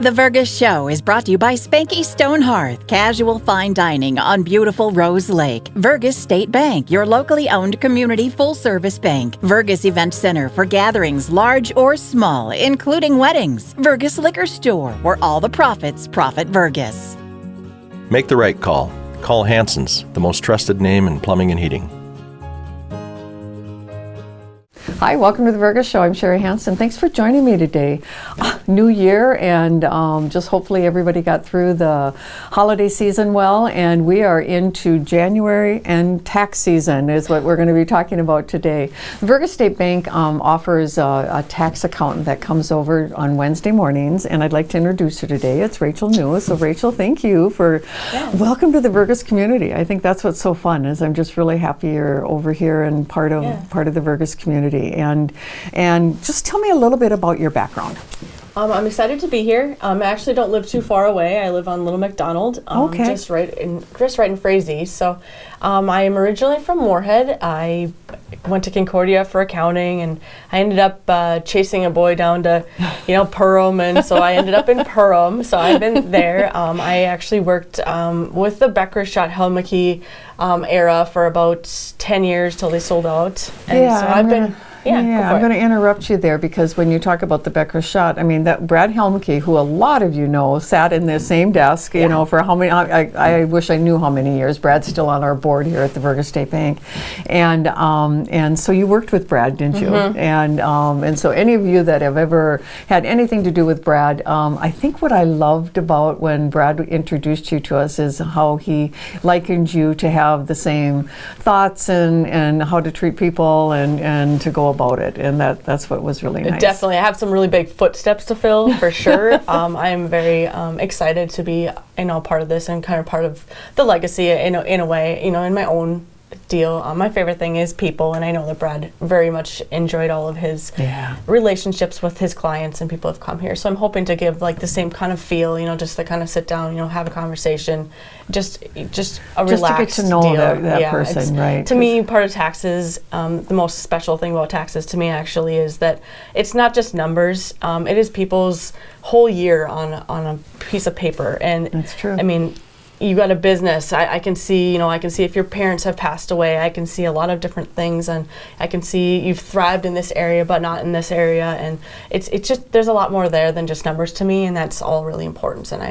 The Vergas Show is brought to you by Spanky Stone Hearth, casual fine dining on beautiful Rose Lake. Vergas State Bank, your locally owned community full-service bank. Vergas Event Center for gatherings large or small, including weddings. Vergas Liquor Store, where all the profits profit Vergas. Make the right call. Call Hanson's, the most trusted name in plumbing and heating. Hi, welcome to the Vergas Show. I'm Sherry Hanson. Thanks for joining me today. New year, and just hopefully everybody got through the holiday season well, and we are into January, and tax season is what we're going to be talking about today. The Vergas State Bank offers a tax accountant that comes over on Wednesday mornings, and I'd like to introduce her today. It's Rachel New. So Rachel, thank you for welcome to the Vergas community. I think that's what's so fun, is I'm just really happy you're over here and part of the Vergas community. And just tell me a little bit about your background. I'm excited to be here. I actually don't live too far away. I live on Little McDonald, just right in Frazee. So I am originally from Moorhead. I went to Concordia for accounting, and I ended up chasing a boy down to, Perham, and so I ended up in Perham. So I've been there. I actually worked with the Becker Schott Helmke era for about 10 years till they sold out. And so I've been. I'm going to interrupt you there, because when you talk about the Becker Schott, I mean, that Brad Helmke, who a lot of you know, sat in the same desk, for how many, I wish I knew how many years. Brad's still on our board here at the Vergas State Bank. And so you worked with Brad, didn't you? And so any of you that have ever had anything to do with Brad, I think what I loved about when Brad introduced you to us is how he likened you to have the same thoughts and how to treat people and to go about it, and that's what was really nice. Definitely. I have some really big footsteps to fill, for sure. I'm very excited to be part of this and kind of part of the legacy in a way, in my own deal. My favorite thing is people, and I know that Brad very much enjoyed all of his relationships with his clients and people have come here. So I'm hoping to give the same kind of feel, just to kind of sit down, have a conversation, just a relaxed to get to know deal. that person, right? To me, part of taxes, the most special thing about taxes to me actually is that it's not just numbers. It is people's whole year on a piece of paper, and that's true. I mean, you got a business. I can see, I can see if your parents have passed away. I can see a lot of different things, and I can see you've thrived in this area, but not in this area. And it's just, there's a lot more there than just numbers to me, and that's all really important. And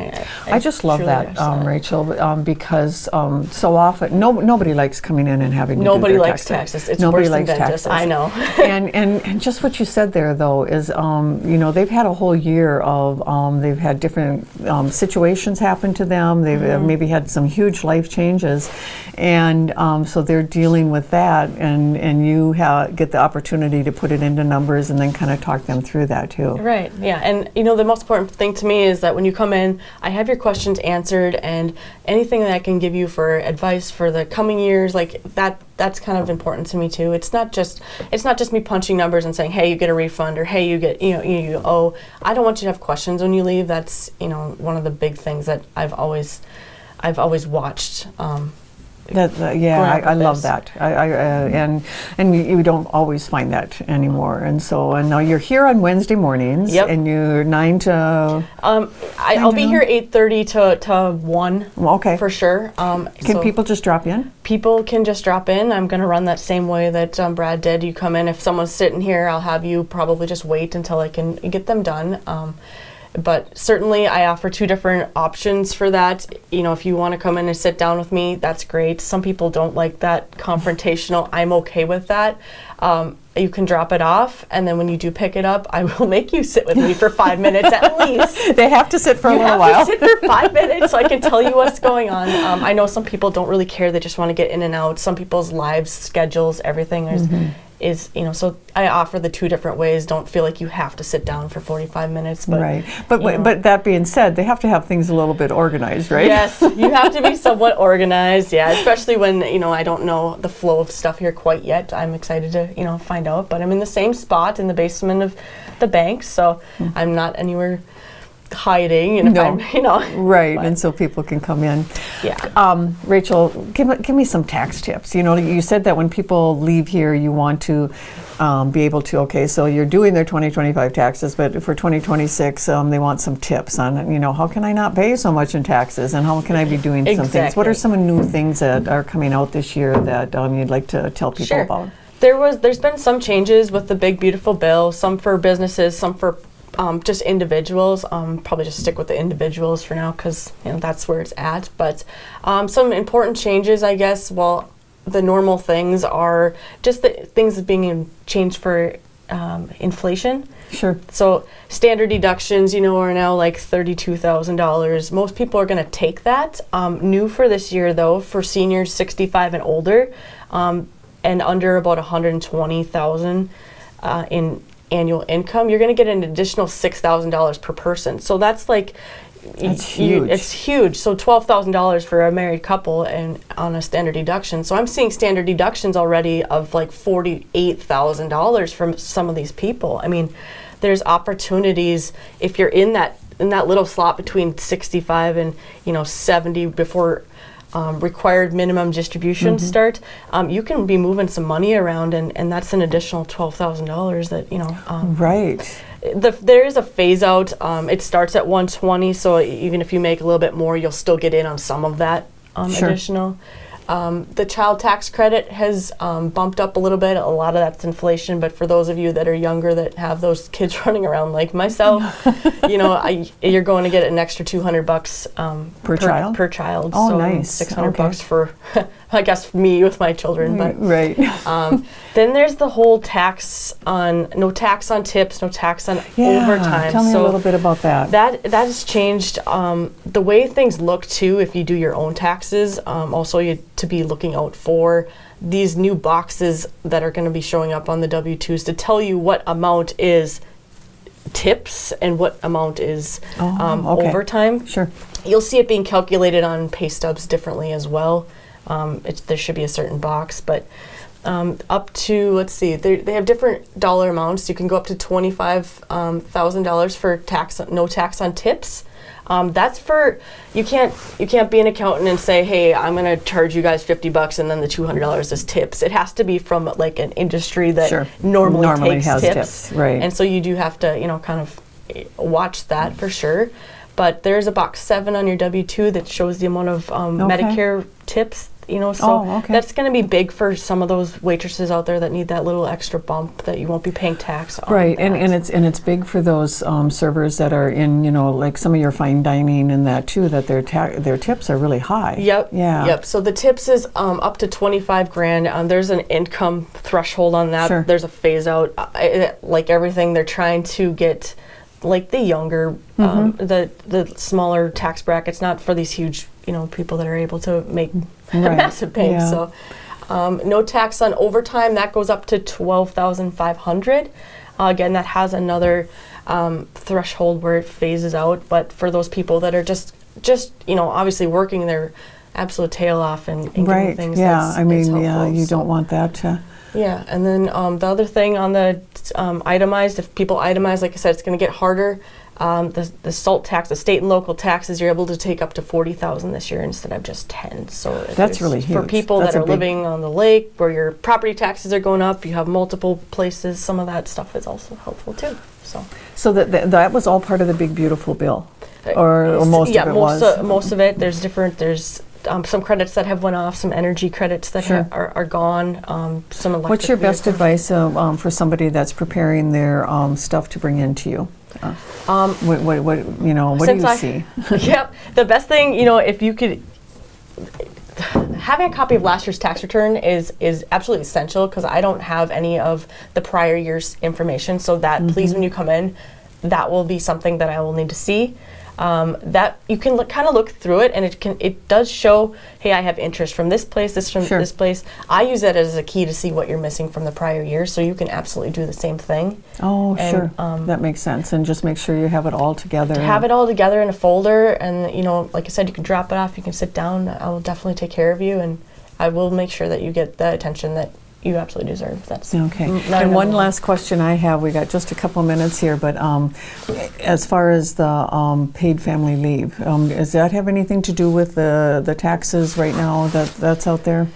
I just love that, Rachel, because so often nobody likes coming in and having to do their taxes. It's nobody worse likes than dentists. I know. and just what you said there, though, is they've had a whole year of they've had different situations happen to them. They've maybe had some huge life changes, and so they're dealing with that, and you get the opportunity to put it into numbers and then kind of talk them through that too. Right, yeah, and the most important thing to me is that when you come in, I have your questions answered, and anything that I can give you for advice for the coming years, like that's kind of important to me too. It's not just me punching numbers and saying, hey, you get a refund, or hey, you get you owe. I don't want you to have questions when you leave. That's one of the big things that I've always watched. I love that. And you don't always find that anymore. And now you're here on Wednesday mornings. Yep. And you're 9 to. I'll be here 8:30 to 1. Okay. For sure. Can people just drop in? People can just drop in. I'm going to run that same way that Brad did. You come in. If someone's sitting here, I'll have you probably just wait until I can get them done. But certainly I offer 2 different options for that. If you want to come in and sit down with me, that's great. Some people don't like that confrontational. I'm okay with that. You can drop it off, and then when you do pick it up, I will make you sit with me for 5 minutes at least. They have to sit for a little while. You have to sit for 5 minutes so I can tell you what's going on. I know some people don't really care. They just want to get in and out. Some people's lives, schedules, everything is so I offer the 2 different ways. Don't feel like you have to sit down for 45 minutes. But, right. But that being said, they have to have things a little bit organized, right? Yes, you have to be somewhat organized, especially when, I don't know the flow of stuff here quite yet. I'm excited to, find out. But I'm in the same spot in the basement of the bank, so I'm not anywhere hiding, and No. if I'm, Right, but- and so people can come in. Yeah. Rachel, give me some tax tips. You said that when people leave here, you want to be able to, okay, so you're doing their 2025 taxes, but for 2026, they want some tips on, how can I not pay so much in taxes, and how can I be doing some things? What are some new things that are coming out this year that you'd like to tell people Sure. about? There's been some changes with the big beautiful bill, some for businesses, some for just individuals. Probably just stick with the individuals for now because that's where it's at. But some important changes, I guess. Well, the normal things are just the things being changed for inflation. Sure. So standard deductions, are now like $32,000. Most people are going to take that. New for this year, though, for seniors 65 and older, and under about $120,000 in annual income, you're going to get an additional $6,000 per person. So that's like, that's huge. It's huge. So $12,000 for a married couple and on a standard deduction. So I'm seeing standard deductions already of like $48,000 from some of these people. I mean, there's opportunities if you're in that little slot between 65 and 70 before required minimum distributions start. You can be moving some money around, and that's an additional $12,000 that right. There is a phase out. It starts at 120, so even if you make a little bit more, you'll still get in on some of that Sure. additional. The child tax credit has bumped up a little bit. A lot of that's inflation, but for those of you that are younger that have those kids running around like myself, you're going to get an extra $200 per child. Per child. Oh, so nice. $600 for, I guess, me with my children. But right. then there's the whole no tax on tips, no tax on overtime. Tell me a little bit about that. That has changed the way things look too. If you do your own taxes, also you to be looking out for these new boxes that are going to be showing up on the W-2s to tell you what amount is tips and what amount is overtime. Sure. You'll see it being calculated on pay stubs differently as well. There should be a certain box, but up to, let's see, they have different dollar amounts. You can go up to $25,000 for no tax on tips. That's for, you can't be an accountant and say, hey, I'm going to charge you guys $50 and then the $200 is tips. It has to be from like an industry that normally takes has tips. Right. And so you do have to, kind of watch that for sure. But there's a box 7 on your W-2 that shows the amount of Medicare tips, so that's going to be big for some of those waitresses out there that need that little extra bump that you won't be paying tax on. Right, and it's big for those servers that are in, like some of your fine dining and that too, that their tips are really high. Yep. Yeah. Yep. So the tips is up to $25,000. There's an income threshold on that. Sure. There's a phase out. Like everything, they're trying to get like the younger, the smaller tax brackets, not for these huge, people that are able to make massive pay. Yeah. So no tax on overtime. That goes up to $12,500. Again, that has another threshold where it phases out. But for those people that are just obviously working their absolute tail off and getting things. Yeah. You don't So, want that to. yeah, and then the other thing on the itemized, if people itemize, like I said, it's going to get harder. The SALT tax, the state and local taxes, you're able to take up to $40,000 this year instead of just 10. So that's really huge. For people that are living on the lake, where your property taxes are going up, you have multiple places. Some of that stuff is also helpful too. So that was all part of the big beautiful bill, or most of it was. Most of it. There's some credits that have went off, some energy credits that are gone, some electric What's your best vehicles. advice for somebody that's preparing their stuff to bring into you? What do you see? Yep, the best thing, if you could, having a copy of last year's tax return is absolutely essential, because I don't have any of the prior year's information. So that please, when you come in, that will be something that I will need to see. That you can kind of look through it, and it does show, hey, I have interest from this place, this place. I use that as a key to see what you're missing from the prior year, so you can absolutely do the same thing. Oh, sure. That makes sense, and just make sure you have it all together. Have it all together in a folder, and like I said, you can drop it off, you can sit down. I will definitely take care of you, and I will make sure that you get the attention that you absolutely deserve. That's okay. And one last question I have, we got just a couple minutes here, but as far as the paid family leave, does that have anything to do with the taxes right now that's out there?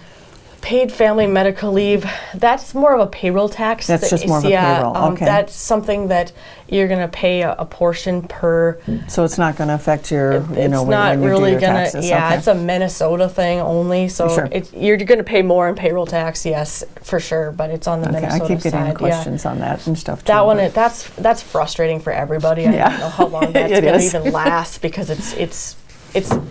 Paid family medical leave, that's more of a payroll tax. That's just more of a payroll, okay. That's something that you're going to pay a portion per. So it's not going to affect your, It's not when you really do your going taxes. to, yeah, okay. it's a Minnesota thing only. So Sure. you're going to pay more in payroll tax, yes, for sure, but it's on the Okay, Minnesota I keep getting side. questions on that and stuff too. That one, but- that's frustrating for everybody. I don't know how long that's It going to is. even last because it's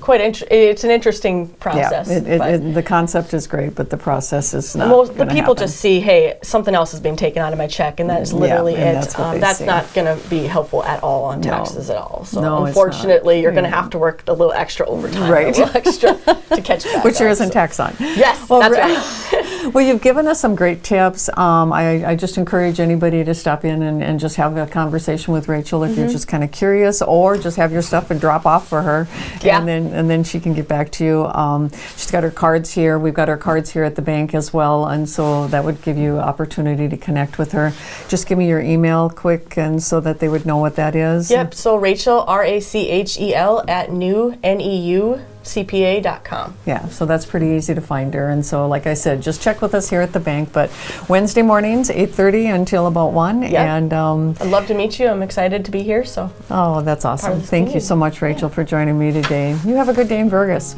quite it's an interesting process. Yeah, the concept is great, but the process is not. Most the gonna people happen. just see, hey, something else is being taken out of my check, and that is literally and it. that's what they That's see. not going to be helpful at all on No. taxes at all. So No, it's unfortunately, not. you're going to have to work a little extra overtime, Right. a little extra to catch back Which there up, isn't so. tax on. Yes, Well, that's right. Well, you've given us some great tips. I just encourage anybody to stop in and just have a conversation with Rachel if you're just kind of curious, or just have your stuff and drop off for her, Yeah. and then she can get back to you. She's got her cards here. We've got her cards here at the bank as well, and so that would give you opportunity to connect with her. Just give me your email quick, and so that they would know what that is. Yep. So Rachel, RACHEL at newcpa.com. Yeah, so that's pretty easy to find her. And so, like I said, just check with us here at the bank. But Wednesday mornings, 8:30 until about 1. Yep. And I'd love to meet you. I'm excited to be here. So oh, that's awesome. this Thank you community. so much, Rachel, for joining me today. You have a good day in Vergas.